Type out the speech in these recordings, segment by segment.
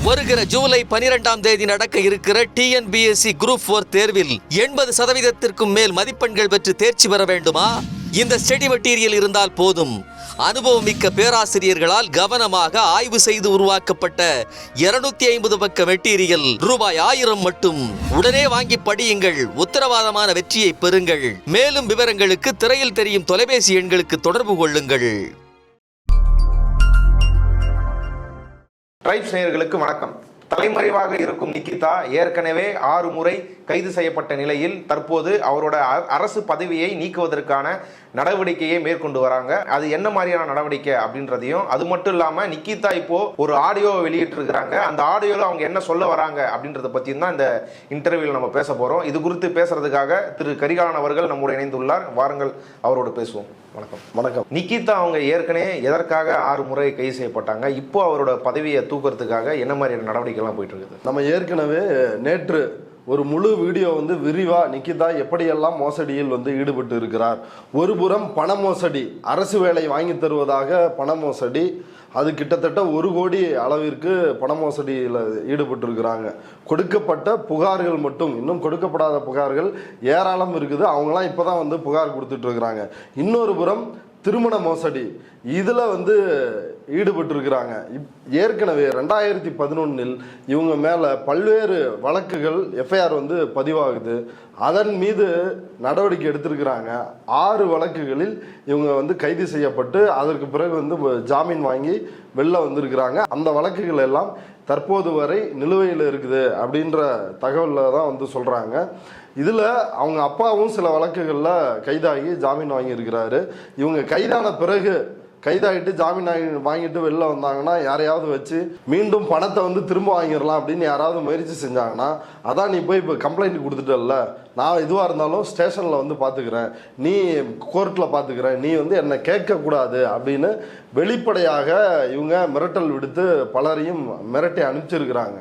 வருகிற ஜூலை 12ஆம் தேதி நடக்க இருக்கிற TNPSC Group 4 தேர்வில் 80% மேல் மதிப்பெண்கள் பெற்று தேர்ச்சி பெற வேண்டுமா? இந்த ஸ்டடி மெட்டீரியல் இருந்தால் போதும். அனுபவமிக்க பேராசிரியர்களால் கவனமாக ஆய்வு செய்து உருவாக்கப்பட்ட 250 பக்க மெட்டீரியல் ரூபாய் 1000 மட்டும். உடனே வாங்கி படியுங்கள். உத்தரவாதமான வெற்றியை பெறுங்கள். மேலும் விவரங்களுக்கு திரையில் தெரியும் தொலைபேசி எண்களுக்கு தொடர்பு கொள்ளுங்கள். ட்ரைப்ஸ் நேயர்களுக்கு வணக்கம். தலைமறைவாக இருக்கும் நிகிதா ஏற்கனவே 6 முறை கைது செய்யப்பட்ட நிலையில் தற்போது அவரோட அரசு பதவியை நீக்குவதற்கான நடவடிக்கையை மேற்கொண்டு வராங்க. அது என்ன மாதிரியான நடவடிக்கை அப்படின்றதையும், அது மட்டும் இல்லாம நிகிதா இப்போ ஒரு ஆடியோ வெளியிட்டு இருக்கிறாங்க. அந்த ஆடியோல அவங்க என்ன சொல்ல வராங்க அப்படின்றத பத்தியும் தான் இந்த இன்டர்வியூல நம்ம பேச போறோம். இது குறித்து பேசுறதுக்காக திரு கரிகாலன் அவர்கள் நம்முடைய இணைந்துள்ளார். வாருங்கள் அவரோடு பேசுவோம். வணக்கம். வணக்கம். நிகிதா அவங்க ஏற்கனவே எதற்காக 6 முறை கைது செய்யப்பட்டாங்க? இப்போ அவரோட பதவியை தூக்குறதுக்காக என்ன மாதிரியான நடவடிக்கைலாம் போயிட்டு இருக்குது? நம்ம ஏற்கனவே நேற்று ஒரு முழு வீடியோ விரிவா நிகிதா எப்படியெல்லாம் மோசடியில் ஈடுபட்டு இருக்கிறார். ஒரு புறம் பண மோசடி, அரசு வேலை வாங்கி தருவதாக பண மோசடி, அது கிட்டத்தட்ட 1 கோடி அளவிற்கு பண மோசடியில் ஈடுபட்டு இருக்கிறாங்க. கொடுக்கப்பட்ட புகார்கள் மட்டும், இன்னும் கொடுக்கப்படாத புகார்கள் ஏராளம் இருக்குது. அவங்களாம் இப்போதான் புகார் கொடுத்துட்டு இருக்கிறாங்க. இன்னொரு புறம் திருமண மோசடி, இதில் ஈடுபட்டு இருக்கிறாங்க. ஏற்கனவே 2011 இவங்க மேலே பல்வேறு வழக்குகள் எஃப்ஐஆர் பதிவாகுது. அதன் மீது நடவடிக்கை எடுத்திருக்கிறாங்க. 6 வழக்குகளில் இவங்க கைது செய்யப்பட்டு அதற்கு பிறகு ஜாமீன் வாங்கி வெளில வந்திருக்கிறாங்க. அந்த வழக்குகள் எல்லாம் தற்போது வரை நிலுவையில் இருக்குது அப்படின்ற தகவலில் தான் சொல்கிறாங்க. இதில் அவங்க அப்பாவும் சில வழக்குகளில் கைதாகி ஜாமீன் வாங்கியிருக்கிறாரு. இவங்க கைதான பிறகு கைதாகிட்டு ஜாமீன் வாங்கிட்டு வெளில வந்தாங்கன்னா யாரையாவது வச்சு மீண்டும் பணத்தை திரும்ப வாங்கிடலாம் அப்படின்னு யாராவது முயற்சி செஞ்சாங்கன்னா, அதான் நீ போய் இப்போ கம்ப்ளைண்ட் கொடுத்துட்டல்ல, நான் எதுவாக இருந்தாலும் ஸ்டேஷனில் பார்த்துக்கிறேன், நீ கோர்ட்டில் பார்த்துக்கிறேன், நீ என்னை கேட்கக்கூடாது அப்படின்னு வெளிப்படையாக இவங்க மிரட்டல் விடுத்து பலரையும் மிரட்டி அனுப்பிச்சிருக்கிறாங்க.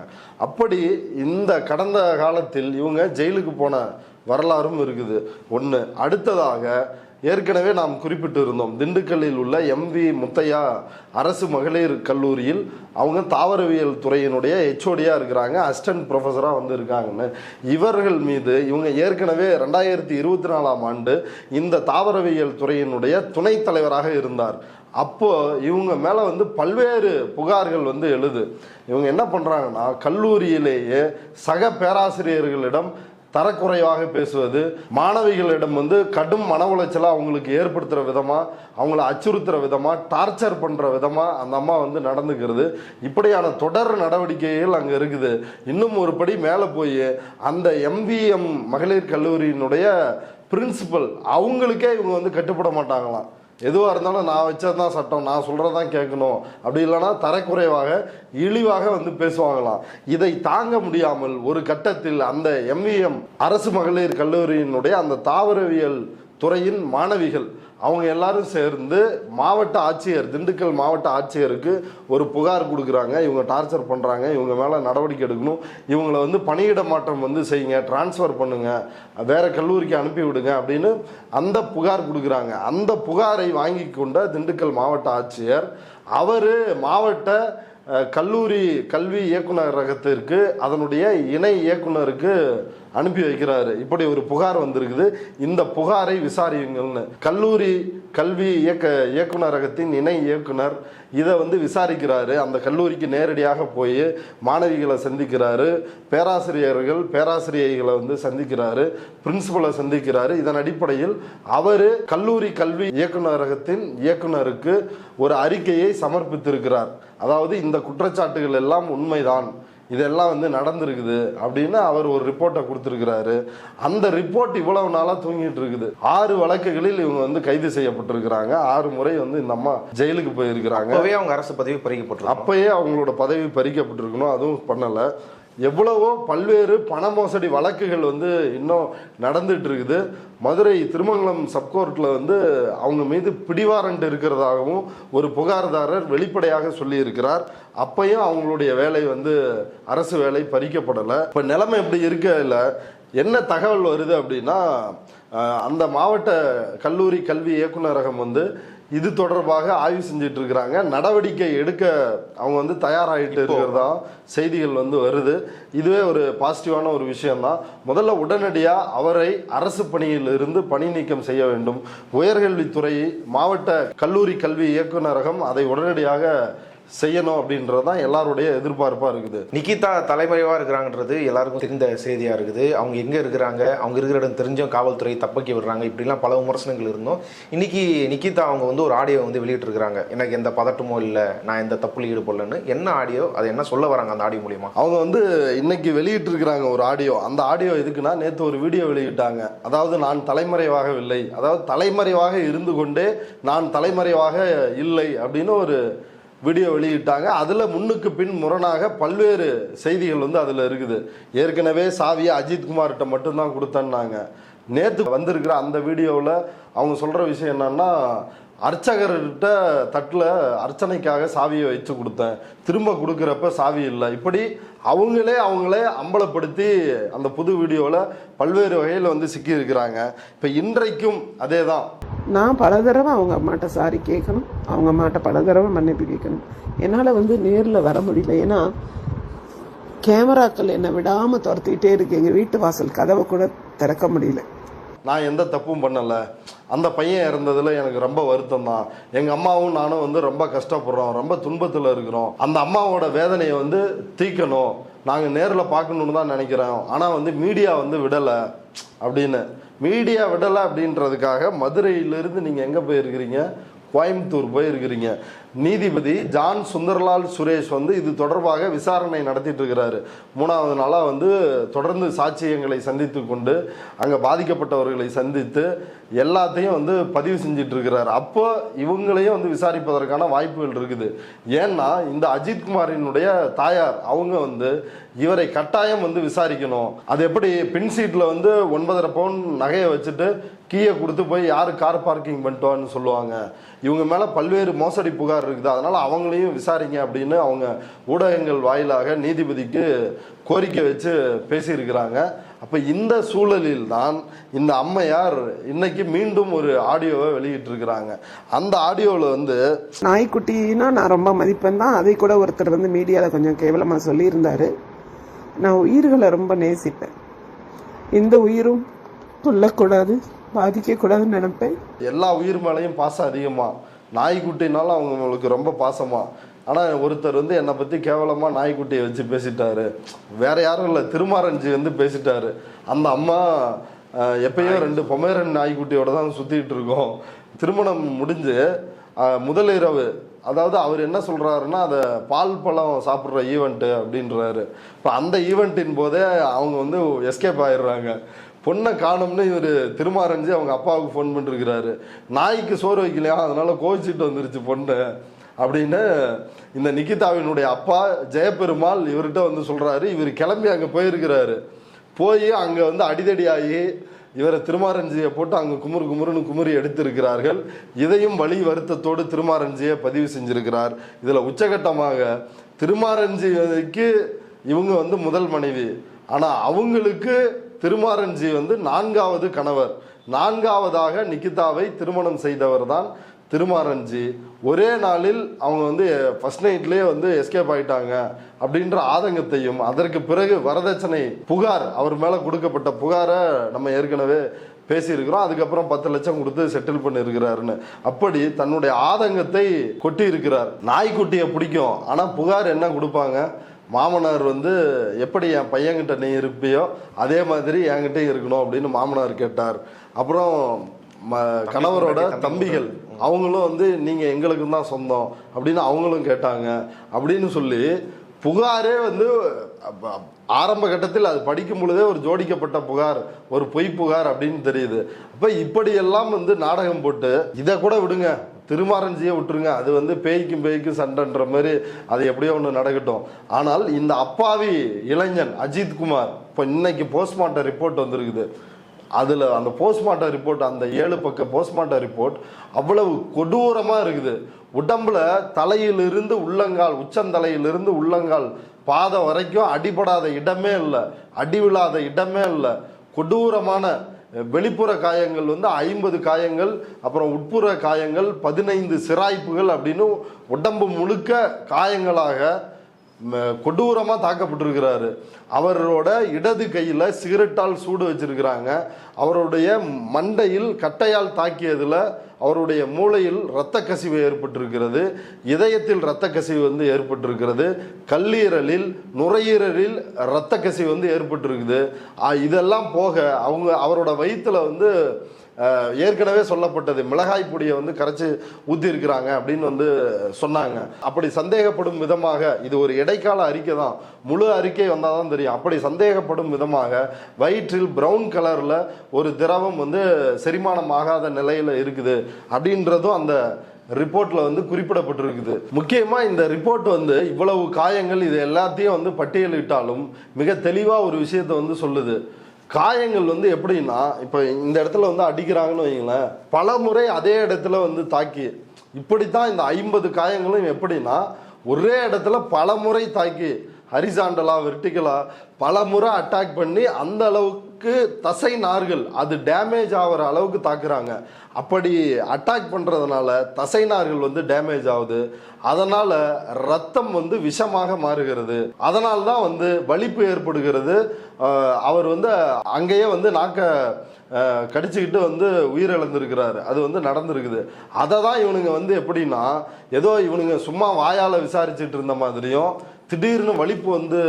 அப்படி இந்த கடந்த காலத்தில் இவங்க ஜெயிலுக்கு போன வரலாறும் இருக்குது. ஒன்று. அடுத்ததாக ஏற்கனவே நாம் குறிப்பிட்டு இருந்தோம், திண்டுக்கல்லில் உள்ள MV முத்தையா அரசு மகளிர் கல்லூரியில் அவங்க தாவரவியல் துறையினுடைய HOD-யாக இருக்கிறாங்க, அசிஸ்டன்ட் ப்ரொஃபஸராக இருக்காங்கன்னு. இவர்கள் மீது இவங்க ஏற்கனவே 2024ஆம் ஆண்டு இந்த தாவரவியல் துறையினுடைய துணைத் தலைவராக இருந்தார். அப்போ இவங்க மேலே பல்வேறு புகார்கள் எழுது. இவங்க என்ன பண்ணுறாங்கன்னா, கல்லூரியிலேயே சக பேராசிரியர்களிடம் தரக்குறைவாக பேசுவது, மாணவிகளிடம் கடும் மன உளைச்சலை அவங்களுக்கு ஏற்படுத்துகிற விதமாக, அவங்கள அச்சுறுத்துகிற விதமாக, டார்ச்சர் பண்ணுற விதமாக அந்த அம்மா நடந்துக்கிறது. இப்படியான தொடர் நடவடிக்கைகள் அங்கே இருக்குது. இன்னும் ஒரு படி மேலே போய் அந்த MVM மகளிர் கல்லூரியினுடைய பிரின்சிபல் அவங்களுக்கே இவங்க கட்டுப்பட மாட்டாங்களாம். எதுவாக இருந்தாலும் நான் வச்சதுதான் சட்டம், நான் சொல்கிறதான் கேட்கணும், அப்படி இல்லைன்னா தரக்குறைவாக இழிவாக பேசுவாங்களாம். இதை தாங்க முடியாமல் ஒரு கட்டத்தில் அந்த MVM அரசு மகளிர் கல்லூரியினுடைய அந்த தாவரவியல் துறையின் மாணவிகள் அவங்க எல்லாரும் சேர்ந்து மாவட்ட ஆட்சியர், திண்டுக்கல் மாவட்ட ஆட்சியருக்கு ஒரு புகார் கொடுக்குறாங்க. இவங்க டார்ச்சர் பண்ணுறாங்க, இவங்க மேலே நடவடிக்கை எடுக்கணும், இவங்களை பணியிட மாற்றம் செய்யுங்க, டிரான்ஸ்ஃபர் பண்ணுங்க, வேற கல்லூரிக்கு அனுப்பி விடுங்க அப்படின்னு அந்த புகார் கொடுக்குறாங்க. அந்த புகாரை வாங்கி கொண்ட திண்டுக்கல் மாவட்ட ஆட்சியர் அவர் மாவட்ட கல்லூரி கல்வி இயக்குநரகத்திற்கு அதனுடைய இணை இயக்குனருக்கு அனுப்பி வைக்கிறாரு. இப்படி ஒரு புகார் வந்திருக்குது, இந்த புகாரை விசாரியுங்கள்னு. கல்லூரி கல்வி இயக்குநரகத்தின் இணை இயக்குனர் இதை விசாரிக்கிறாரு. அந்த கல்லூரிக்கு நேரடியாக போய் மாணவிகளை சந்திக்கிறாரு, பேராசிரியர்களை சந்திக்கிறாரு, பிரின்சிபலை சந்திக்கிறாரு. இதன் அடிப்படையில் அவர் கல்லூரி கல்வி இயக்குநரகத்தின் இயக்குனருக்கு ஒரு அறிக்கையை சமர்ப்பித்திருக்கிறார். அதாவது இந்த குற்றச்சாட்டுகள் எல்லாம் உண்மைதான், இதெல்லாம் நடந்திருக்குது அப்படின்னு அவர் ஒரு ரிப்போர்ட்டை கொடுத்துருக்கிறாரு. அந்த ரிப்போர்ட் இவ்வளவு நாளாக தூங்கிட்டு இருக்குது. 6 வழக்குகளில் இவங்க கைது செய்யப்பட்டிருக்கிறாங்க. 6 முறை இந்த அம்மா ஜெயிலுக்கு போயிருக்கிறாங்க. அவங்க அரசு பதவி பறிக்கப்பட்டிருக்கும். அப்பயே அவங்களோட பதவி பறிக்கப்பட்டிருக்கணும், அதுவும் பண்ணலை. எவ்வளவோ பல்வேறு பண மோசடி வழக்குகள் இன்னும் நடந்துட்டு இருக்குது. மதுரை திருமங்கலம் சப்கோர்ட்டில் அவங்க மீது பிடிவாரண்ட் இருக்கிறதாகவும் ஒரு புகார்தாரர் வெளிப்படையாக சொல்லியிருக்கிறார். அப்பையும் அவங்களுடைய வேலை அரசு வேலை பறிக்கப்படலை. இப்போ நிலைமை எப்படி இருக்க என்ன தகவல் வருது அப்படின்னா, அந்த மாவட்ட கல்லூரி கல்வி இயக்குநரகம் இது தொடர்பாக ஆய்வு செஞ்சுட்டு இருக்கிறாங்க. நடவடிக்கை எடுக்க அவங்க வந்து தயாராகிட்டு இருக்கிறதா செய்திகள் வந்து வருது. இதுவே ஒரு பாசிட்டிவான ஒரு விஷயம்தான். முதல்ல உடனடியாக அவரை அரசு பணியில் இருந்து பணி நீக்கம் செய்ய வேண்டும். உயர்கல்வித்துறை மாவட்ட கல்லூரி கல்வி இயக்குநரகம் அதை உடனடியாக செய்யணும் அப்படின்றதான் எல்லாருடைய எதிர்பார்ப்பா இருக்குது. நிகிதா தலைமறைவா இருக்கிறாங்கன்றது எல்லாருக்கும் தெரிந்த செய்தியா இருக்குது. அவங்க எங்க இருக்கிறாங்க, அவங்க இருக்கிற இடம் தெரிஞ்சும் காவல்துறை தப்பக்கி விடுறாங்க, இப்படிலாம் பல விமர்சனங்கள் இருந்தோம். இன்னைக்கு நிகிதா அவங்க வந்து ஒரு ஆடியோ வந்து வெளியிட்டு இருக்காங்க. எனக்கு எந்த பதட்டமோ இல்லை, நான் எந்த தப்புல ஈடுபடலன்னு. என்ன ஆடியோ, அது என்ன சொல்ல வராங்க அந்த ஆடியோ மூலியமா? அவங்க வந்து இன்னைக்கு வெளியிட்டு இருக்கிறாங்க ஒரு ஆடியோ. அந்த ஆடியோ எதுக்குன்னா, நேற்று ஒரு வீடியோ வெளியிட்டாங்க. அதாவது நான் தலைமறைவாகவில்லை, அதாவது தலைமறைவாக இருந்து கொண்டே நான் தலைமறைவாக இல்லை அப்படின்னு ஒரு வீடியோ வெளியிட்டாங்க. அதில் முன்னுக்கு பின் முரணாக பல்வேறு செய்திகள் வந்து அதில் இருக்குது. ஏற்கனவே சாவியை அஜித்குமார்கிட்ட மட்டும்தான் கொடுத்தேன்னாங்க. நேற்று வந்திருக்கிற அந்த வீடியோவில் அவங்க சொல்கிற விஷயம் என்னன்னா, அர்ச்சகர்கிட்ட தட்டில் அர்ச்சனைக்காக சாவியை வச்சு கொடுத்தேன், திரும்ப கொடுக்குறப்ப சாவி இல்லை. இப்படி அவங்களே அம்பலப்படுத்தி அந்த புது வீடியோவில் பல்வேறு வகையில் வந்து சிக்கி இருக்கிறாங்க. இப்போ இன்றைக்கும் அதே தான். நான் பல தடவை அவங்க அம்மாட்ட சாரி கேட்கணும், அவங்க அம்மாட்ட பல தடவை மன்னிப்பு கேட்கணும். என்னால் வந்து நேரில் வர முடியல. ஏன்னா கேமராக்கள் என்னை விடாமல் துரத்திக்கிட்டே இருக்கு. எங்கள் வீட்டு வாசல் கதவை கூட திறக்க முடியல. நான் எந்த தப்பும் பண்ணலை. அந்த பையன் இறந்ததில் எனக்கு ரொம்ப வருத்தம் தான். எங்கள் அம்மாவும் நானும் வந்து ரொம்ப கஷ்டப்படுறோம், ரொம்ப துன்பத்தில் இருக்கிறோம். அந்த அம்மாவோட வேதனையை வந்து தீர்க்கணும், நாங்கள் நேரில் பார்க்கணுன்னு தான் நினைக்கிறோம். ஆனால் வந்து மீடியா வந்து விடலை அப்படின்னு. மீடியா விடலை அப்படின்றதுக்காக மதுரையிலிருந்து நீங்கள் எங்கே போயிருக்கிறீங்க? கோயம்புத்தூர் போயிருக்கிறீங்க. நீதிபதி ஜான் சுந்தர்லால் சுரேஷ் வந்து இது தொடர்பாக விசாரணை நடத்திட்டு இருக்கிறாரு. 3வது நாளாக வந்து தொடர்ந்து சாட்சியங்களை சந்தித்து கொண்டு அங்கே பாதிக்கப்பட்டவர்களை சந்தித்து எல்லாத்தையும் வந்து பதிவு செஞ்சிட்டு இருக்கிறாரு. அப்போ இவங்களையும் வந்து விசாரிப்பதற்கான வாய்ப்புகள் இருக்குது. ஏன்னா இந்த அஜித்குமாரினுடைய தாயார் அவங்க வந்து இவரை கட்டாயம் வந்து விசாரிக்கணும். அது எப்படி பின் சீட்டில் வந்து 9.5 பவுன் நகையை வச்சுட்டு கீயை கொடுத்து போய் யார் கார் பார்க்கிங் பண்ணிட்டோன்னு சொல்லுவாங்க. இவங்க மேலே பல்வேறு மோசடி புகார் இருக்குது, அதனால் அவங்களையும் விசாரிங்க அப்படின்னு அவங்க ஊடகங்கள் வாயிலாக நீதிபதிக்கு கோரிக்கை வச்சு பேசியிருக்கிறாங்க. அப்போ இந்த சூழலில் தான் இந்த அம்மையார் இன்னைக்கு மீண்டும் ஒரு ஆடியோவை வெளியிட்டிருக்கிறாங்க. அந்த ஆடியோவில் வந்து நாய்க்குட்டின்னா நான் ரொம்ப மதிப்பேன் தான். அதை கூட ஒருத்தர் வந்து மீடியாவில் கொஞ்சம் கேவலமாக சொல்லியிருந்தாரு. நான் உயிர்களை ரொம்ப நேசிப்பேன். இந்த உயிரும் கொல்லக்கூடாது, பாதிக்கக்கூடாதுன்னு நினைப்பேன். எல்லா உயிர் மேலேயும் பாசம் அதிகமாக, நாய்க்குட்டினாலும் அவங்களுக்கு ரொம்ப பாசமாக. ஆனால் ஒருத்தர் வந்து என்னை பற்றி கேவலமாக நாய்க்குட்டியை வச்சு பேசிட்டாரு. வேற யாரும் இல்லை, திருமாரஞ்சி வந்து பேசிட்டாரு. அந்த அம்மா எப்பயோ 2 பொமேரன் நாய்க்குட்டியோட தான் சுற்றிட்டு இருக்கோம். திருமணம் முடிஞ்சு முதல் இரவு, அதாவது அவர் என்ன சொல்கிறாருன்னா, அதை பால் பழம் சாப்பிட்ற ஈவெண்ட்டு அப்படின்றாரு. இப்போ அந்த ஈவெண்ட்டின் போதே அவங்க வந்து எஸ்கேப் ஆயிடுறாங்க. பொண்ணை காணும்னு இவர் திருமாரஞ்சி அவங்க அப்பாவுக்கு ஃபோன் பண்ணிருக்கிறாரு. நாய்க்கு சோறு வைக்கலையா, அதனால கோவிச்சிட்டு வந்துருச்சு பொண்ணு அப்படின்னு இந்த நிகிதாவினுடைய அப்பா ஜெயபெருமாள் இவர்கிட்ட வந்து சொல்கிறாரு. இவர் கிளம்பி அங்கே போயிருக்கிறாரு. போய் அங்கே வந்து அடிதடி ஆகி இவரை திருமாரஞ்சியை போட்டு அங்கே குமுறுன்னு குமுறி எடுத்திருக்கிறார்கள். இதையும் வலி வருத்தத்தோடு திருமாரஞ்சியை பதிவு செஞ்சிருக்கிறார். இதில் உச்சகட்டமாக திருமாரஞ்சிக்கு இவங்க வந்து முதல் மனைவி, ஆனால் அவங்களுக்கு திருமாரஞ்சி வந்து 4வது கணவர். 4வதாக நிகிதாவை திருமணம் செய்தவர் தான் திருமாரஞ்சி. ஒரே நாளில் அவங்க வந்து ஃபர்ஸ்ட் நைட்லேயே வந்து எஸ்கேப் ஆயிட்டாங்க அப்படின்ற ஆதங்கத்தையும், அதற்கு பிறகு வரதட்சணை புகார், அவர் மேலே கொடுக்கப்பட்ட புகாரை நம்ம ஏற்கனவே பேசியிருக்கிறோம். அதுக்கப்புறம் 10 லட்சம் கொடுத்து செட்டில் பண்ணியிருக்கிறாருன்னு அப்படி தன்னுடைய ஆதங்கத்தை கொட்டி இருக்கிறார். நாய்க்குட்டியை பிடிக்கும், ஆனால் புகார் என்ன கொடுப்பாங்க? மாமனார் வந்து எப்படி என் பையன்கிட்ட நீ இருப்பியோ அதே மாதிரி என்கிட்டையும் இருக்கணும் அப்படின்னு மாமனார் கேட்டார். அப்புறம் கணவரோட தம்பிகள் அவங்களும் வந்து நீங்கள் எங்களுக்கு தான் சொந்தம் அப்படின்னு அவங்களும் கேட்டாங்க அப்படின்னு சொல்லி புகாரே வந்து ஆரம்ப கட்டத்தில் அது படிக்கும் பொழுதே ஒரு ஜோடிக்கப்பட்ட புகார், ஒரு பொய் புகார் அப்படின்னு தெரியுது. அப்போ இப்படியெல்லாம் வந்து நாடகம் போட்டு இதை கூட விடுங்க, திருமாரஞ்சியை விட்டுருங்க, அது வந்து பேய்க்கும் சண்டைன்ற மாதிரி அது எப்படியோ ஒன்று நடக்கட்டும். ஆனால் இந்த அப்பாவி இளைஞன் அஜித்குமார் இப்போ இன்னைக்கு போஸ்ட்மார்ட்டம் ரிப்போர்ட் வந்திருக்குது. அதில் அந்த போஸ்ட்மார்ட்டம் ரிப்போர்ட், அந்த 7 பக்க போஸ்ட்மார்ட்டம் ரிப்போர்ட் அவ்வளவு கொடூரமாக இருக்குது. உடம்புல தலையிலிருந்து உள்ளங்கால், உச்சந்தலையிலிருந்து உள்ளங்கால் பாதம் வரைக்கும் அடிபடாத இடமே இல்லை, அடி விழாத இடமே இல்லை. கொடூரமான வெளிப்புற காயங்கள் வந்து 50 காயங்கள், அப்புறம் உட்புற காயங்கள் 15 சிராய்ப்புகள் அப்படின்னு உடம்பு முழுக்க காயங்களாக கொடூரமாக தாக்கப்பட்டிருக்கிறாரு. அவரோட இடது கையில் சிகரெட்டால் சூடு வச்சிருக்கிறாங்க. அவருடைய மண்டையில் கட்டையால் தாக்கியதில் அவருடைய மூளையில் இரத்த கசிவு ஏற்பட்டிருக்கிறது, இதயத்தில் இரத்த கசிவு வந்து ஏற்பட்டிருக்கிறது, கல்லீரலில் நுரையீரலில் இரத்த கசிவு வந்து ஏற்பட்டிருக்குது. இதெல்லாம் போக அவரோட வயிற்றுல வந்து ஏற்கனவே சொல்லப்பட்டது மிளகாய் பொடியை வந்து கரைச்சி ஊற்றி இருக்கிறாங்க அப்படின்னு வந்து சொன்னாங்க. அப்படி சந்தேகப்படும் விதமாக, இது ஒரு இடைக்கால அறிக்கை தான், முழு அறிக்கை வந்தால் தான் தெரியும். அப்படி சந்தேகப்படும் விதமாக வயிற்றில் பிரவுன் கலரில் ஒரு திரவம் வந்து செரிமானம் ஆகாத நிலையில் இருக்குது அப்படின்றதும் அந்த ரிப்போர்ட்ல வந்து குறிப்பிடப்பட்டிருக்குது. முக்கியமா இந்த ரிப்போர்ட் வந்து இவ்வளவு காயங்கள் இது எல்லாத்தையும் வந்து பட்டியலிட்டாலும் மிக தெளிவா ஒரு விஷயத்தை வந்து சொல்லுது. காயங்கள் வந்து எப்படின்னா, இப்போ இந்த இடத்துல வந்து அடிக்கிறாங்கன்னு வைங்களேன், பல முறை அதே இடத்துல வந்து தாக்கி, இப்படித்தான் இந்த 50 காயங்களும் எப்படின்னா ஒரே இடத்துல பல முறை தாக்கி ஹரிசாண்டலா வெர்டிகலா பல முறை அட்டாக் பண்ணி அந்த அளவுக்கு தசை நார்கள் அது டேமேஜ் ஆகிற அளவுக்கு தாக்குறாங்க. அப்படி அட்டாக் பண்ணுறதுனால தசை நார்கள் வந்து டேமேஜ் ஆகுது. அதனால் ரத்தம் வந்து விஷமாக மாறுகிறது. அதனால தான் வந்து வலிப்பு ஏற்படுகிறது. அவர் வந்து அங்கேயே வந்து நாக்க கடிச்சுக்கிட்டு வந்து உயிரிழந்திருக்கிறாரு. அது வந்து நடந்திருக்குது. அதை தான் இவனுங்க வந்து எப்படின்னா, ஏதோ இவனுங்க சும்மா வாயால் விசாரிச்சுட்டு இருந்த மாதிரியும் திடீர்னு வலிப்பு வந்து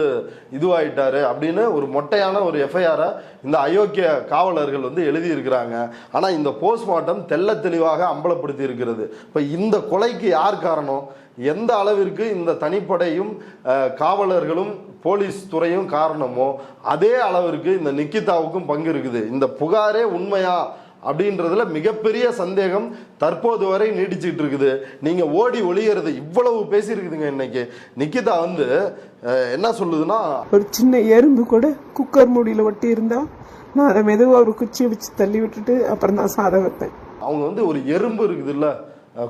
இதுவாயிட்டாரு அப்படின்னு ஒரு மொட்டையான ஒரு எஃப்ஐஆரை இந்த அயோக்கிய காவலர்கள் வந்து எழுதியிருக்கிறாங்க. ஆனால் இந்த போஸ்ட்மார்ட்டம் தெள்ள தெளிவாக அம்பலப்படுத்தி இருக்கிறது. இப்போ இந்த கொலைக்கு யார் காரணம், எந்த அளவிற்கு இந்த தனிப்படையும் காவலர்களும் போலீஸ் துறையும் காரணமோ அதே அளவிற்கு இந்த நிக்கிதாவுக்கும் பங்கு இருக்குது. இந்த புகாரே உண்மையா அப்படின்றதுல மிகப்பெரிய சந்தேகம் தற்போது வரை நீடிச்சுட்டு இருக்குது. நீங்க ஓடி ஒளியறது இவ்வளவு பேசியிருக்குதுங்க. இன்னைக்கு நிக்கிதா வந்து என்ன சொல்லுதுன்னா, ஒரு சின்ன எறும்பு கூட குக்கர் மூடியில் ஒட்டி இருந்தா நான் அதை மெதுவாக ஒரு குச்சியை வச்சு தள்ளி விட்டுட்டு அப்புறம் தான் சாதம் வைப்பேன். அவங்க வந்து ஒரு எறும்பு இருக்குது இல்லை,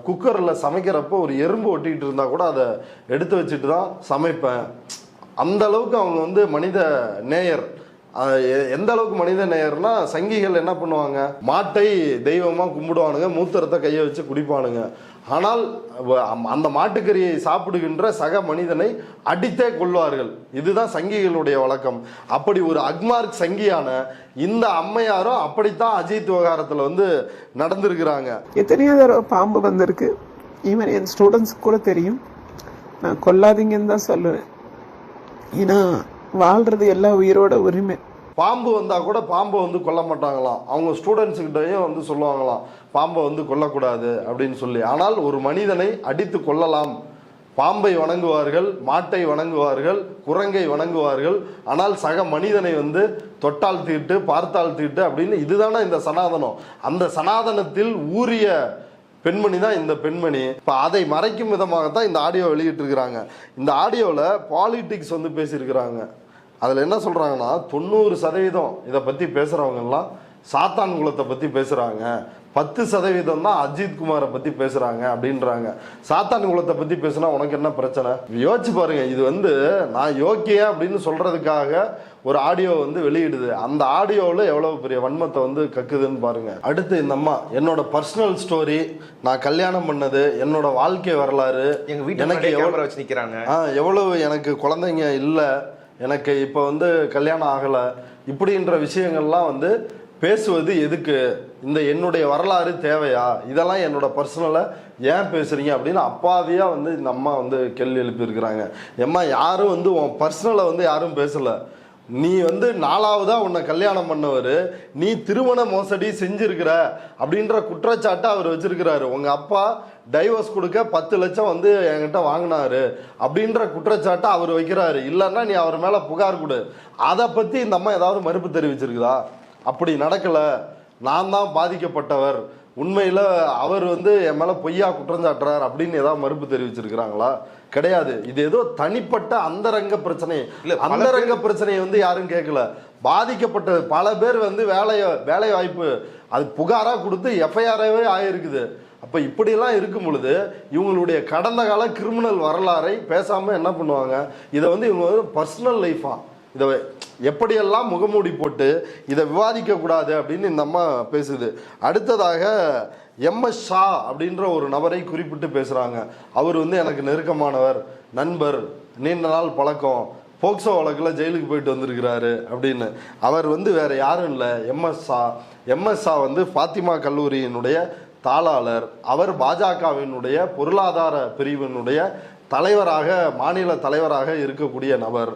குக்கரில் சமைக்கிறப்போ ஒரு எறும்பு ஒட்டிக்கிட்டு இருந்தால் கூட அதை எடுத்து வச்சுட்டு தான் சமைப்பேன். அந்த அளவுக்கு அவங்க வந்து மனித நேயர். எந்த அளவுக்கு மனித நேயர்னா, சங்கிகள் என்ன பண்ணுவாங்க, மாட்டை தெய்வமாக கும்பிடுவானுங்க, மூத்திரத்தை கையை வச்சு குடிப்பானுங்க. ஆனால் அந்த மாட்டுக்கறியை சாப்பிடுகின்ற சக மனிதனை அடித்தே கொள்வார்கள். இதுதான் சங்கிகளுடைய வழக்கம். அப்படி ஒரு அக்மார்க் சங்கியான இந்த அம்மையாரும் அப்படித்தான் அஜித் விவகாரத்தில் வந்து நடந்திருக்கிறாங்க. எத்தனையோ தடவை பாம்பு வந்திருக்கு. ஈவன் என் ஸ்டூடெண்ட்ஸுக்கு கூட தெரியும். நான் கொல்லாதீங்கன்னு தான் சொல்லுவேன். ஏன்னா வாழ்றது எல்லா உயிரோட உரிமை. பாம்பு வந்தால் கூட பாம்பை வந்து கொல்ல மாட்டாங்களாம். அவங்க ஸ்டூடெண்ட்ஸுக்கிட்டையும் வந்து சொல்லுவாங்களாம் பாம்பை வந்து கொல்லக்கூடாது அப்படின்னு சொல்லி. ஆனால் ஒரு மனிதனை அடித்து கொள்ளலாம். பாம்பை வணங்குவார்கள், மாட்டை வணங்குவார்கள், குரங்கை வணங்குவார்கள். ஆனால் சக மனிதனை வந்து தொட்டால் தீட்டு பார்த்தால் தீட்டு அப்படின்னு இதுதானே இந்த சனாதனம். அந்த சனாதனத்தில் ஊறிய பெண்மணி தான் இந்த பெண்மணி. இப்போ அதை மறைக்கும் விதமாகத்தான் இந்த ஆடியோ வெளியிட்டிருக்கிறாங்க. இந்த ஆடியோவில் பாலிடிக்ஸ் வந்து பேசியிருக்கிறாங்க. அதில் என்ன சொல்கிறாங்கன்னா, 90% இதை பற்றி பேசுகிறவங்கெல்லாம் சாத்தான் குலத்தை பற்றி பேசுகிறாங்க, 10% தான் அஜித் குமாரை பற்றி பேசுகிறாங்க அப்படின்றாங்க. சாத்தான் குலத்தை பற்றி பேசுனா உனக்கு என்ன பிரச்சனை? யோசிச்சு பாருங்க. இது வந்து நான் யோக்கிய அப்படின்னு சொல்கிறதுக்காக ஒரு ஆடியோ வந்து வெளியிடுது. அந்த ஆடியோவில் எவ்வளவு பெரிய வன்மத்தை வந்து கக்குதுன்னு பாருங்க. அடுத்து இந்த அம்மா, என்னோட பர்சனல் ஸ்டோரி, நான் கல்யாணம் பண்ணது, என்னோட வாழ்க்கை வரலாறு, எனக்கு எவ்வளவு எனக்கு குழந்தைங்க இல்லை, எனக்கு இப்போ வந்து கல்யாணம் ஆகலை, இப்படின்ற விஷயங்கள்லாம் வந்து பேசுவது எதுக்கு? இந்த என்னுடைய வரலாறு தேவையா? இதெல்லாம் என்னோட பர்சனலை ஏன் பேசுறீங்க அப்படின்னு அப்பாவியாக வந்து இந்த அம்மா வந்து கேள்வி எழுப்பியிருக்கிறாங்க. எம்மா, யாரும் வந்து உன் பர்சனலை வந்து யாரும் பேசலை. நீ வந்து 4வதா உன்னை கல்யாணம் பண்ணவர், நீ திருமண மோசடி செஞ்சிருக்கிற அப்படின்ற குற்றச்சாட்டை அவர் வச்சிருக்கிறாரு. உங்க அப்பா டைவர்ஸ் கொடுக்க 10 லட்சம் வந்து என்கிட்ட வாங்கினாரு அப்படின்ற குற்றச்சாட்டை அவர் வைக்கிறாரு. இல்லைன்னா நீ அவர் மேல புகார் கொடு. அதை பத்தி இந்த அம்மா ஏதாவது மறுப்பு தெரிவிச்சிருக்குதா? அப்படி நடக்கல, நான் தான் பாதிக்கப்பட்டவர், உண்மையில அவர் வந்து என் மேல பொய்யா குற்றஞ்சாட்டுறார் அப்படின்னு ஏதாவது மறுப்பு தெரிவிச்சிருக்கிறாங்களா? கிடையாது. இது ஏதோ தனிப்பட்ட அந்தரங்க பிரச்சனை. அந்தரங்க பிரச்சனையை வந்து யாரும் கேட்கல. பாதிக்கப்பட்ட பல பேர் வந்து வேலை வாய்ப்பு அது புகாரா கொடுத்து எஃப்ஐஆராகவே ஆயிருக்குது. அப்ப இப்படியெல்லாம் இருக்கும் பொழுது இவங்களுடைய கடந்த கால கிரிமினல் வரலாறை பேசாம என்ன பண்ணுவாங்க? இதை வந்து இவங்க பர்சனல் லைஃபா இதை எப்படியெல்லாம் முகமூடி போட்டு இதை விவாதிக்க கூடாது அப்படின்னு இந்த அம்மா பேசுது. அடுத்ததாக MS ஷா அப்படின்ற ஒரு நபரை குறிப்பிட்டு பேசுறாங்க. அவர் வந்து எனக்கு நெருக்கமானவர், நண்பர், நீண்ட நாள் பழக்கம், போக்சோ வழக்கில் ஜெயிலுக்கு போயிட்டு வந்திருக்கிறாரு அப்படின்னு. அவர் வந்து வேற யாரும் இல்லை, MS ஷா. MS ஷா வந்து ஃபாத்திமா கல்லூரியினுடைய தாளாளர். அவர் பாஜகவினுடைய பொருளாதார பிரிவினுடைய தலைவராக, மாநில தலைவராக இருக்கக்கூடிய நபர்.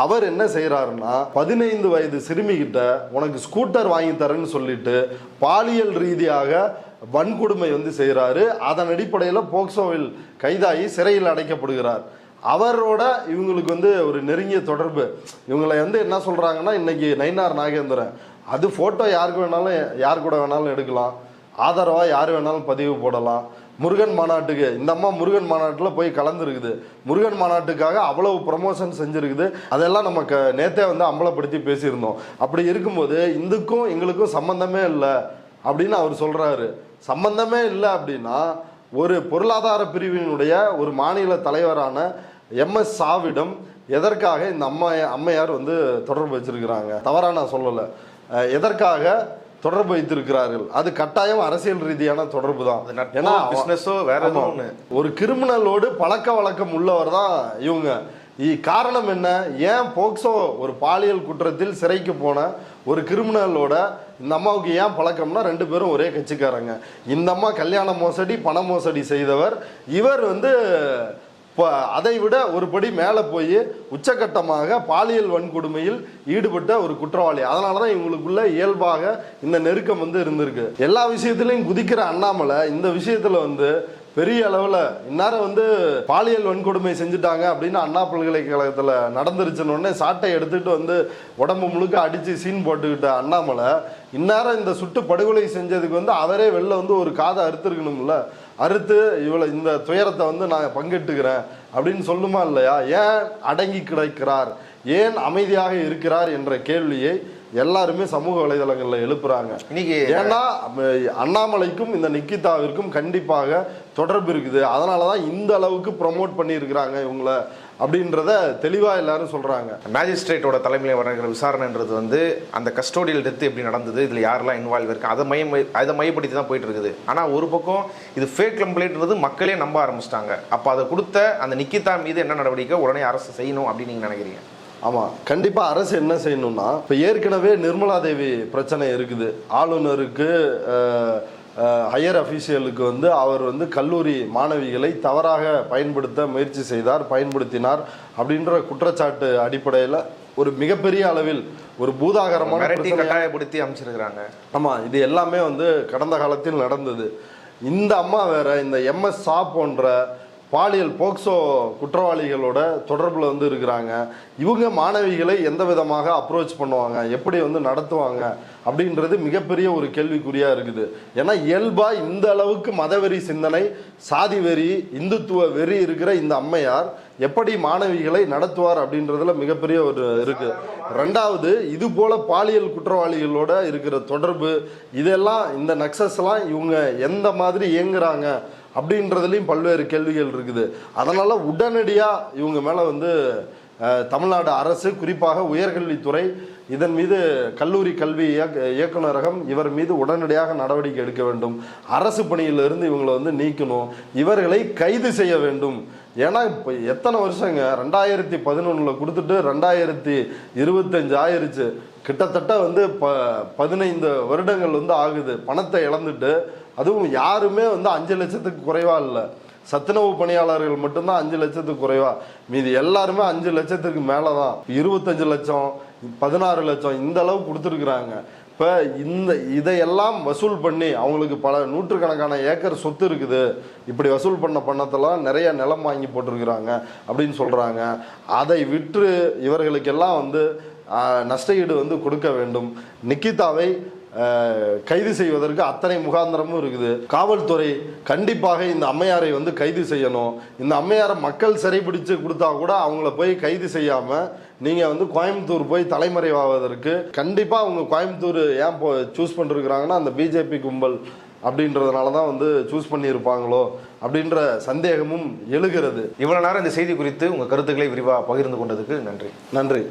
அவர் என்ன செய்யறாருன்னா 15 வயது சிறுமிகிட்ட உனக்கு ஸ்கூட்டர் வாங்கி தரேன்னு சொல்லிட்டு பாலியல் ரீதியாக வன்கொடுமை வந்து செய்யறாரு. அதன் அடிப்படையில் போக்சோவில் கைதாகி சிறையில் அடைக்கப்படுகிறார். அவரோட இவங்களுக்கு வந்து ஒரு நெருங்கிய தொடர்பு. இவங்களை வந்து என்ன சொல்றாங்கன்னா, இன்னைக்கு நயினார் நாகேந்திரன் அது போட்டோ யாருக்கு வேணாலும் யார் கூட வேணாலும் எடுக்கலாம், ஆதரவா யார் வேணாலும் பதிவு போடலாம். முருகன் மாநாட்டுக்கு இந்த அம்மா முருகன் மாநாட்டில் போய் கலந்துருக்குது. முருகன் மாநாட்டுக்காக அவ்வளவு ப்ரமோஷன் செஞ்சுருக்குது. அதெல்லாம் நம்ம நேத்தே வந்து அம்பலப்படுத்தி பேசியிருந்தோம். அப்படி இருக்கும்போது இதுக்கும் எங்களுக்கும் சம்பந்தமே இல்லை அப்படின்னு அவர் சொல்றாரு. சம்பந்தமே இல்லை அப்படின்னா ஒரு பொருளாதார பிரிவினுடைய ஒரு மாநில தலைவரான MS ஷாவிடம் எதற்காக இந்த அம்மையார் வந்து தொடர்பு வச்சிருக்கிறாங்க? தவறா நான் சொல்லலை, எதற்காக தொடர்பு வைத்திருக்கிறார்கள்? அது கட்டாயம் அரசியல் ரீதியான தொடர்பு தான். ஏன்னா பிசினஸோ வேற எதுவும் ஒரு கிரிமினலோடு பழக்க வழக்கம் உள்ளவர் தான் இவங்க. காரணம் என்ன? ஏன் போக்சோ ஒரு பாலியல் குற்றத்தில் சிறைக்கு போன ஒரு கிரிமினலோட இந்த அம்மாவுக்கு ஏன் பழக்கம்னா 2 பேரும் ஒரே கட்சிக்காரங்க. இந்த அம்மா கல்யாண மோசடி, பண மோசடி செய்தவர். இவர் வந்து அதை விட ஒரு படி மேலே போய் உச்சகட்டமாக பாலியல் வன்கொடுமையில் ஈடுபட்ட ஒரு குற்றவாளி. அதனால தான் இவங்களுக்குள்ள இயல்பாக இந்த நெருக்கம் வந்து இருந்திருக்கு. எல்லா விஷயத்திலையும் குதிக்கிற அண்ணாமலை இந்த விஷயத்தில் வந்து பெரிய அளவில் இந்நேரம் வந்து பாலியல் வன்கொடுமை செஞ்சுட்டாங்க அப்படின்னு அண்ணா பல்கலைக்கழகத்தில் நடந்துருச்சுன்னு சாட்டை எடுத்துகிட்டு வந்து உடம்பு முழுக்க அடித்து சீன் போட்டுக்கிட்ட அண்ணாமலை இந்நேரம் இந்த சுட்டு படுகொலை செஞ்சதுக்கு வந்து அவரே வெளில வந்து ஒரு காதை அறுத்துருக்கணும்ல. அறுத்து இவளை இந்த துயரத்தை வந்து நான் பங்கெட்டுக்கிறேன் அப்படின்னு சொல்லுமா இல்லையா? ஏன் அடங்கி கிடக்கிறார், ஏன் அமைதியாக இருக்கிறார் என்ற கேள்வியை எல்லாருமே சமூக வலைதளங்களில் எழுப்புறாங்க. இன்னைக்கு ஏன்னா அண்ணாமலைக்கும் இந்த நிக்கிதாவிற்கும் கண்டிப்பாக தொடர்பு இருக்குது. அதனால தான் இந்த அளவுக்கு ப்ரொமோட் பண்ணியிருக்கிறாங்க இவங்கள அப்படின்றத தெளிவாக எல்லாரும் சொல்கிறாங்க. மேஜிஸ்ட்ரேட்டோட தலைமையில் வருகிற விசாரணைன்றது வந்து அந்த கஸ்டோடியல் டெத்து எப்படி நடந்தது, இதில் யாரெல்லாம் இன்வால்வ் இருக்கு, அதை மையப்படுத்தி தான் போயிட்டு இருக்குது. ஆனால் ஒரு பக்கம் இது ஃபேக் கம்ப்ளைண்ட்ன்றது மக்களே நம்ப ஆரம்பிச்சிட்டாங்க. அப்போ அதை கொடுத்த அந்த நிக்கிதா மீது என்ன நடவடிக்கை உடனே அரசு செய்யணும் அப்படின்னு நீங்கள் நினைக்கிறீங்க? ஆமாம், கண்டிப்பாக அரசு என்ன செய்யணும்னா, இப்போ ஏற்கனவே நிர்மலா தேவி பிரச்சனை இருக்குது. ஆளுநருக்கு ஹையர் அஃபீஷியலுக்கு வந்து அவர் வந்து கல்லூரி மாணவிகளை தவறாக பயன்படுத்தினார் அப்படின்ற குற்றச்சாட்டு அடிப்படையில் ஒரு மிகப்பெரிய அளவில் ஒரு பூதாகரமான கட்டாயப்படுத்தி அமைச்சிருக்கிறாங்க. ஆமாம், இது எல்லாமே வந்து கடந்த காலத்தில் நடந்தது. இந்த அம்மா வேற இந்த MS ஷா போன்ற பாலியல் போக்சோ குற்றவாளிகளோட தொடர்பில் வந்து இருக்கிறாங்க. இவங்க மாணவிகளை எந்த விதமாக அப்ரோச் பண்ணுவாங்க, எப்படி வந்து நடத்துவாங்க அப்படின்றது மிகப்பெரிய ஒரு கேள்விக்குறியாக இருக்குது. ஏன்னா இயல்பாக இந்த அளவுக்கு மதவெறி சிந்தனை, சாதி வெறி, இந்துத்துவ வெறி இருக்கிற இந்த அம்மையார் எப்படி மாணவிகளை நடத்துவார் அப்படின்றதுல மிகப்பெரிய ஒரு இருக்கு. ரெண்டாவது, இது போல பாலியல் குற்றவாளிகளோட இருக்கிற தொடர்பு, இதெல்லாம் இந்த நக்சஸ்லாம் இவங்க எந்த மாதிரி இயங்குறாங்க அப்படின்றதுலையும் பல்வேறு கேள்விகள் இருக்குது. அதனால உடனடியாக இவங்க மேலே வந்து தமிழ்நாடு அரசு, குறிப்பாக உயர்கல்வித்துறை இதன் மீது கல்லூரி கல்வி இயக்குநரகம் இவர் மீது உடனடியாக நடவடிக்கை எடுக்க வேண்டும். அரசு பணியிலிருந்து இவங்களை வந்து நீக்கணும், இவர்களை கைது செய்ய வேண்டும். ஏன்னா இப்போ எத்தனை வருஷங்க, 2011 கொடுத்துட்டு 2025 ஆயிருச்சு. கிட்டத்தட்ட வந்து 15 வருடங்கள் வந்து ஆகுது. பணத்தை இழந்துட்டு, அதுவும் யாருமே வந்து 5 லட்சத்துக்கு குறைவா இல்லை. சத்துணவு பணியாளர்கள் மட்டும்தான் 5 லட்சத்துக்கு குறைவா, மீதி எல்லாருமே 5 லட்சத்துக்கு மேலே தான். 25 லட்சம் 16 லட்சம் இந்த அளவு கொடுத்துருக்குறாங்க. இப்போ இதையெல்லாம் வசூல் பண்ணி அவங்களுக்கு பல நூற்றுக்கணக்கான ஏக்கர் சொத்து இருக்குது. இப்படி வசூல் பண்ண பணத்தெல்லாம் நிறைய நிலம் வாங்கி போட்டிருக்கிறாங்க அப்படின்னு சொல்கிறாங்க. அதை விற்று இவர்களுக்கெல்லாம் வந்து நஷ்டஈடு வந்து கொடுக்க வேண்டும். நிக்கிதாவை கைது செய்வதற்கு அத்தனை முகாந்திரமும் இருக்குது. காவல்துறை கண்டிப்பாக இந்த அம்மையாரை வந்து கைது செய்யணும். இந்த அம்மையாரை மக்கள் சிறைபிடிச்சு கொடுத்தா கூட அவங்கள போய் கைது செய்யாமல் நீங்கள் வந்து கோயம்புத்தூர் போய் தலைமறைவாவதற்கு கண்டிப்பாக அவங்க கோயம்புத்தூர் ஏன் சூஸ் பண்ணிருக்கிறாங்கன்னா அந்த பிஜேபி கும்பல் அப்படின்றதுனால தான் வந்து சூஸ் பண்ணியிருப்பாங்களோ அப்படின்ற சந்தேகமும் எழுகிறது. இவ்வளோ நேரம் இந்த செய்தி குறித்து உங்கள் கருத்துக்களை விரிவாக பகிர்ந்து கொண்டதுக்கு நன்றி.